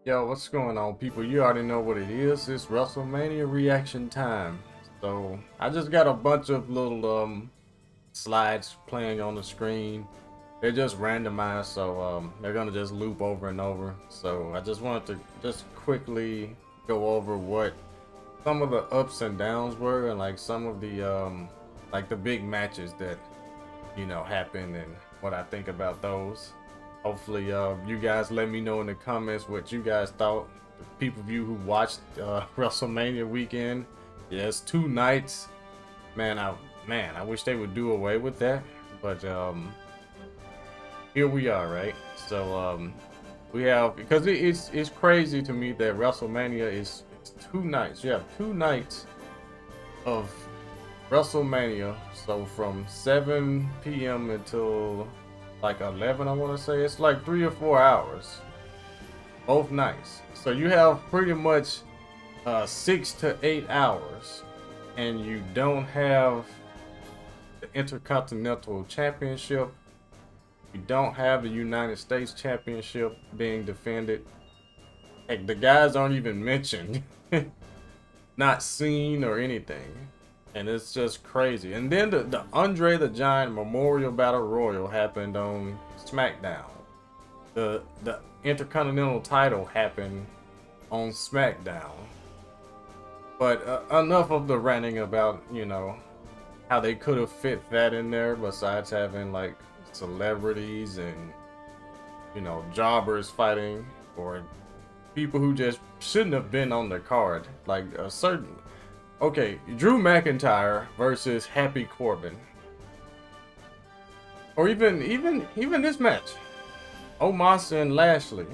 Yo, what's going on, people? You already know what it is. It's WrestleMania reaction time. So I just got a bunch of little slides playing on the screen. They're just randomized, so they're gonna just loop over and over. So I just wanted to just quickly go over what some of the ups and downs were, and like some of the like the big matches that happened, and what I think about those. Hopefully, you guys let me know in the comments what you guys thought. The people of you who watched WrestleMania weekend. Yes, 2 nights. Man, I wish they would do away with that. But here we are, right? So we have, because it's crazy to me that WrestleMania is 2 nights. You have 2 nights of WrestleMania. So from 7 p.m. until like 11, I want to say. It's like 3 or 4 hours both nights. So you have pretty much 6 to 8 hours, and you don't have the Intercontinental Championship. You don't have the United States Championship being defended. Heck, the guys aren't even mentioned. Not seen or anything. And it's just crazy. And then the Andre the Giant Memorial Battle Royal happened on SmackDown. The Intercontinental title happened on SmackDown. But enough of the ranting about, how they could have fit that in there, besides having like celebrities and, jobbers fighting, or people who just shouldn't have been on the card. Like a certain... Okay, Drew McIntyre versus Happy Corbin. Or even this match. Omos and Lashley.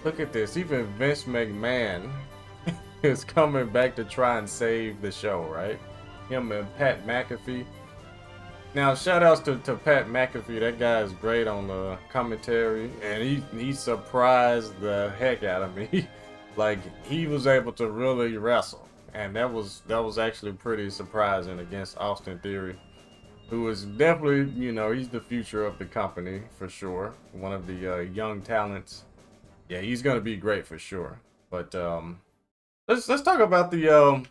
Look at this. Even Vince McMahon is coming back to try and save the show, right? Him and Pat McAfee. Now, shout outs to Pat McAfee. That guy is great on the commentary, and he surprised the heck out of me. Like, he was able to really wrestle, and that was actually pretty surprising against Austin Theory, who is definitely, he's the future of the company for sure. One of the young talents. Yeah, he's gonna be great for sure. But let's talk about the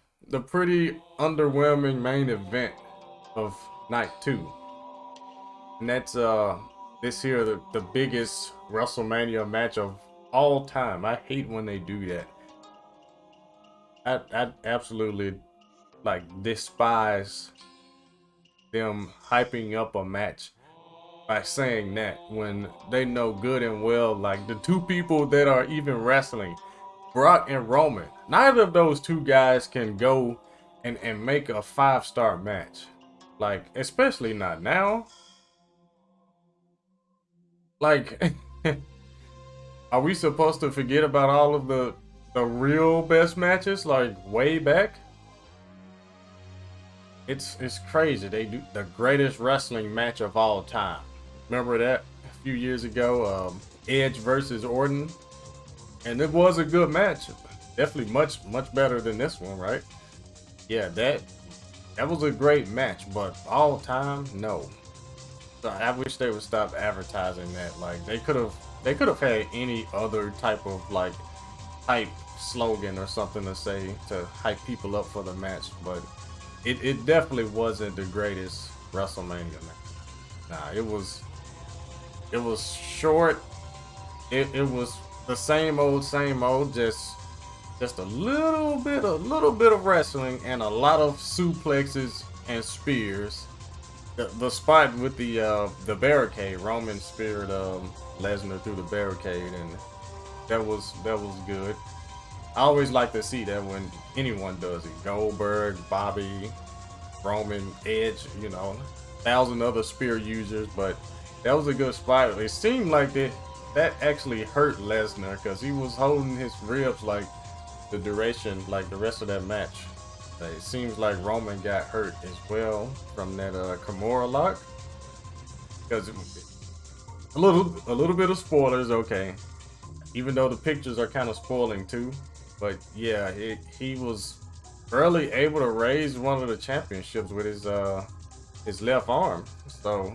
pretty underwhelming main event of night 2, and that's this here, the biggest WrestleMania match of all time. I hate when they do that. I absolutely like despise them hyping up a match by saying that when they know good and well, like, the two people that are even wrestling, Brock and Roman, neither of those two guys can go and make a 5-star match. Like, especially not now. Like, are we supposed to forget about all of the real best matches, like, way back? It's crazy. They do the greatest wrestling match of all time. Remember that a few years ago, Edge versus Orton, and it was a good match. Definitely much better than this one, right? Yeah, that was a great match, but all time, no. So I wish they would stop advertising that. Like, they could have had any other type of like hype slogan or something to say to hype people up for the match, but it definitely wasn't the greatest WrestleMania match. Nah, it was short. It was the same old, just a little bit of wrestling and a lot of suplexes and spears. The spot with the barricade, Roman speared Lesnar through the barricade, and that was good. I always like to see that when anyone does it. Goldberg, Bobby, Roman, Edge, 1,000 other spear users, but that was a good spot. It seemed like that actually hurt Lesnar, because he was holding his ribs like the duration, like the rest of that match. It seems like Roman got hurt as well from that Kimura lock. Because a little bit of spoilers, okay. Even though the pictures are kind of spoiling too. But yeah, he was barely able to raise one of the championships with his left arm. So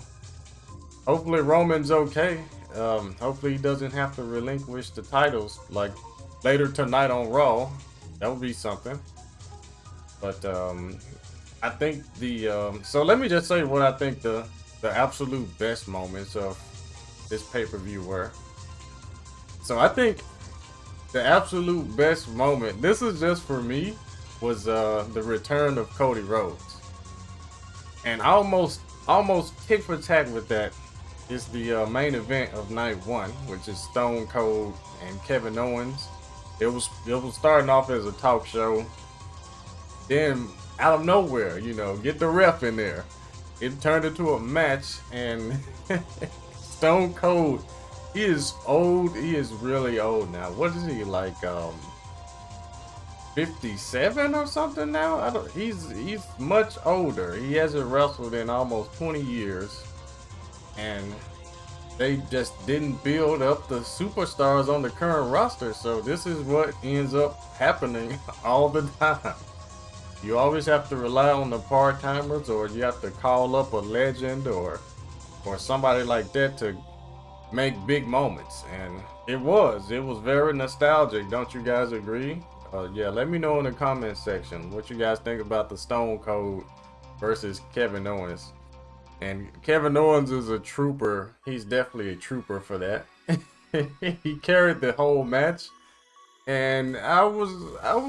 hopefully Roman's okay. Hopefully he doesn't have to relinquish the titles like later tonight on Raw. That would be something. But I think the so let me just say what I think the absolute best moments of this pay-per-view were. So I think the absolute best moment, this is just for me, was the return of Cody Rhodes. And almost tick for tack with that is the main event of night one, which is Stone Cold and Kevin Owens. It was starting off as a talk show. Then out of nowhere, get the ref in there. It turned into a match, and Stone Cold, he is old. He is really old now. What is he like? 57 or something now? He's much older. He hasn't wrestled in almost 20 years, and they just didn't build up the superstars on the current roster. So this is what ends up happening all the time. You always have to rely on the part-timers, or you have to call up a legend or somebody like that to make big moments. And it was very nostalgic. Don't you guys agree? Yeah, let me know in the comment section what you guys think about the Stone Cold versus Kevin Owens. And Kevin Owens is a trooper. He's definitely a trooper for that. He carried the whole match. And I was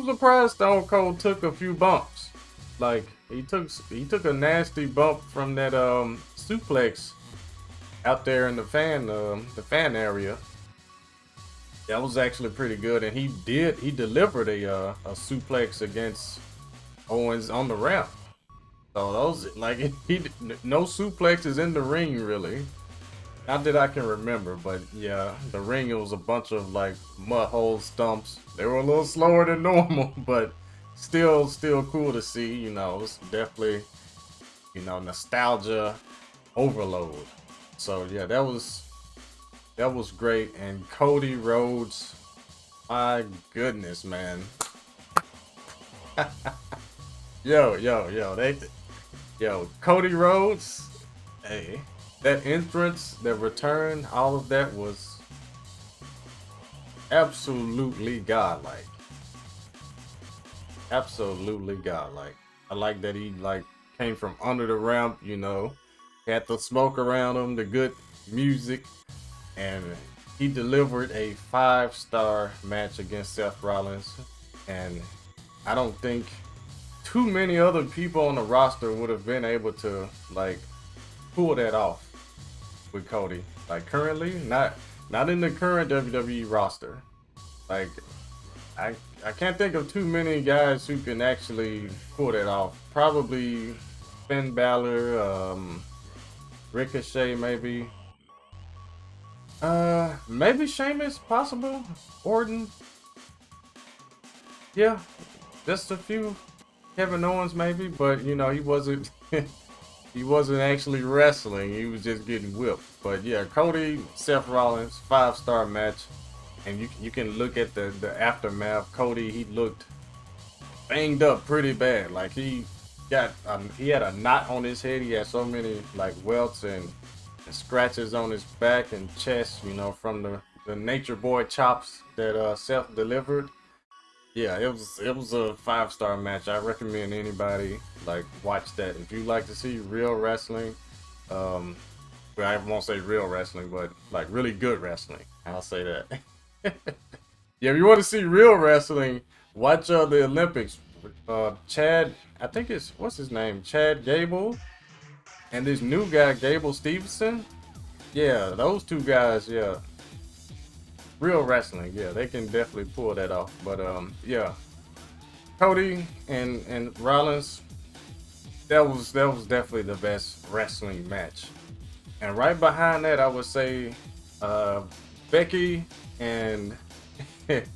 surprised Stone Cold took a few bumps. Like he took a nasty bump from that suplex out there in the fan area. That was actually pretty good, and he delivered a suplex against Owens on the ramp. So those, like, no suplexes in the ring really. Not that I can remember, but yeah, the ring, it was a bunch of like mud hole stumps. They were a little slower than normal, but still cool to see. It's definitely, nostalgia overload. So yeah, that was great. And Cody Rhodes, my goodness, man. Cody Rhodes, hey. That entrance, that return, all of that was absolutely godlike. Absolutely godlike. I like that he came from under the ramp, had the smoke around him, the good music, and he delivered a 5-star match against Seth Rollins. And I don't think too many other people on the roster would have been able to pull that off with Cody. Like currently, not in the current WWE roster. Like I can't think of too many guys who can actually pull that off. Probably Finn Balor, Ricochet maybe. Maybe Sheamus, possible. Orton. Yeah, just a few. Kevin Owens maybe, but he wasn't he wasn't actually wrestling. He was just getting whipped. But yeah, Cody, Seth Rollins, 5-star match. And you can look at the aftermath. Cody, he looked banged up pretty bad. Like he had a knot on his head. He had so many welts and scratches on his back and chest, from the Nature Boy chops that Seth delivered. Yeah, it was a 5-star match. I recommend anybody watch that if you like to see real wrestling. Well, I won't say real wrestling, but really good wrestling. I'll say that. Yeah, if you want to see real wrestling, watch the Olympics. Chad, I think what's his name? Chad Gable, and this new guy Gable Stevenson. Yeah, those two guys. Yeah. Real wrestling, yeah, they can definitely pull that off. But yeah, Cody and Rollins, that was definitely the best wrestling match. And right behind that, I would say Becky and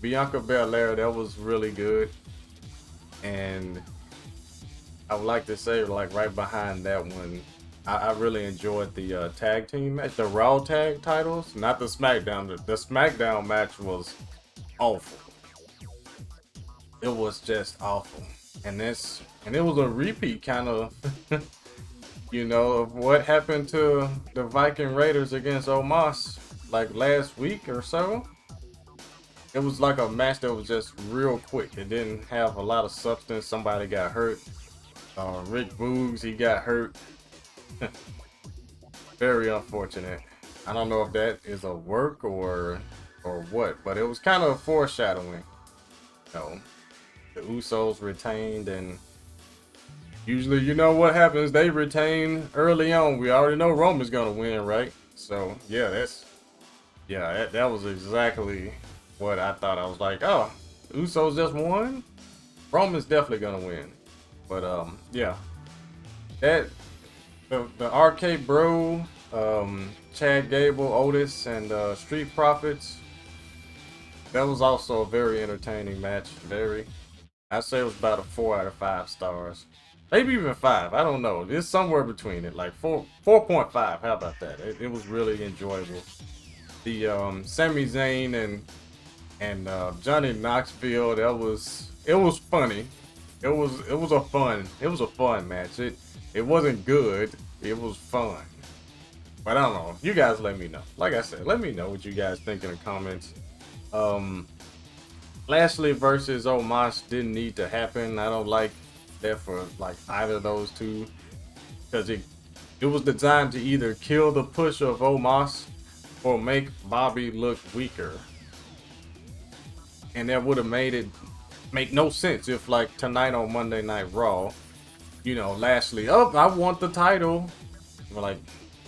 Bianca Belair. That was really good. And I would like to say right behind that one, I really enjoyed the tag team match, the Raw tag titles, not the SmackDown. The SmackDown match was awful. It was just awful, and it was a repeat kind of. you know, of what happened to the Viking Raiders against Omos like last week or so. It was like a match that was just real quick. It didn't have a lot of substance. Somebody got hurt. Rick Boogs, he got hurt. Very unfortunate. I don't know if that is a work or what, but it was kind of foreshadowing. You know, the Usos retained, and usually, you know what happens, they retain early on. We already know Roman's gonna win, right? So yeah, that was exactly what I thought. I was like, oh, Usos just won? Roman's definitely gonna win. But yeah, that the Arcade Bro, Chad Gable, Otis, and Street Profits. That was also a very entertaining match. I'd say it was about a 4 out of 5 stars. Maybe even 5. I don't know. It's somewhere between it, like 4.5. How about that? It was really enjoyable. The Sami Zayn and Johnny Knoxville. It was funny. It was a fun match. It wasn't good. It was fun. But I don't know. You guys let me know. Like I said, let me know what you guys think in the comments. Lashley versus Omos didn't need to happen. I don't like that for like either of those two, because it was designed to either kill the push of Omos or make Bobby look weaker. And that would have make no sense if, like, tonight on Monday Night Raw, you know, Lashley, oh, I want the title. We're like,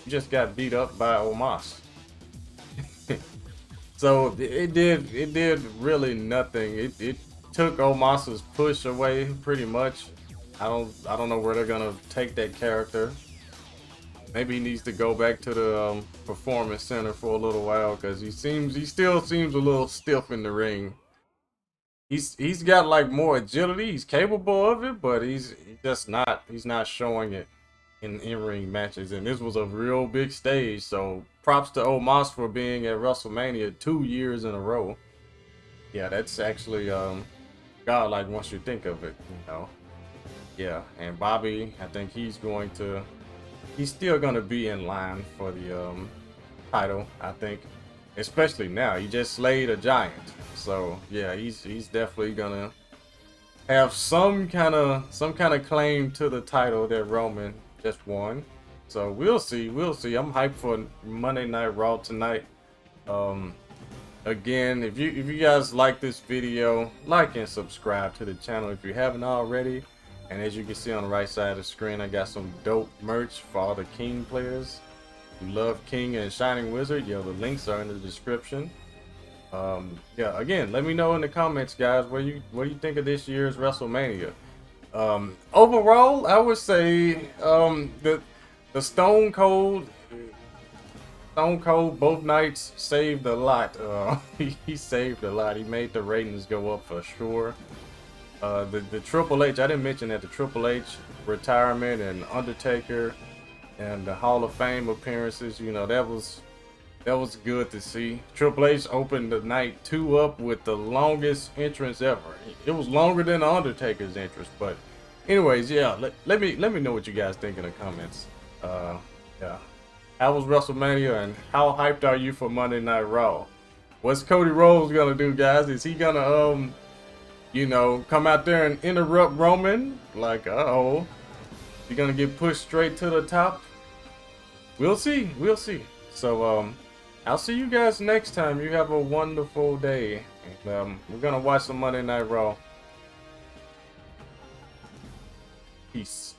you just got beat up by Omos. So it did really nothing. It took Omos's push away pretty much. I don't know where they're gonna take that character. Maybe he needs to go back to the performance center for a little while, because he still seems a little stiff in the ring. He's got like more agility. He's capable of it, but he's not showing it in in-ring matches. And this was a real big stage, so props to Omos for being at WrestleMania 2 years in a row. Yeah, that's actually godlike once you think of it, you know. Yeah, and Bobby, I think he's still gonna be in line for the title, I think. Especially now, he just slayed a giant. So yeah, he's definitely gonna have some kind of claim to the title that Roman just won. So we'll see. I'm hyped for Monday Night Raw tonight. Again, if you guys like this video, like and subscribe to the channel if you haven't already. And as you can see on the right side of the screen, I got some dope merch for all the King players who love King and Shining Wizard. The links are in the description. Yeah, again, let me know in the comments, guys, what do you think of this year's WrestleMania. Overall, I would say the Stone Cold both nights saved a lot. He saved a lot. He made the ratings go up for sure. The Triple H, I didn't mention that the Triple H retirement and Undertaker and the Hall of Fame appearances, you know, that was good to see. Triple H opened the night 2 up with the longest entrance ever. It was longer than the Undertaker's entrance, but anyways, yeah, let me know what you guys think in the comments. Yeah, how was WrestleMania, and how hyped are you for Monday Night Raw? What's Cody Rhodes gonna do, guys? Is he gonna you know, come out there and interrupt Roman? Like, uh-oh, he gonna get pushed straight to the top? We'll see. So I'll see you guys next time. You have a wonderful day. And, we're gonna watch some Monday Night Raw. Peace.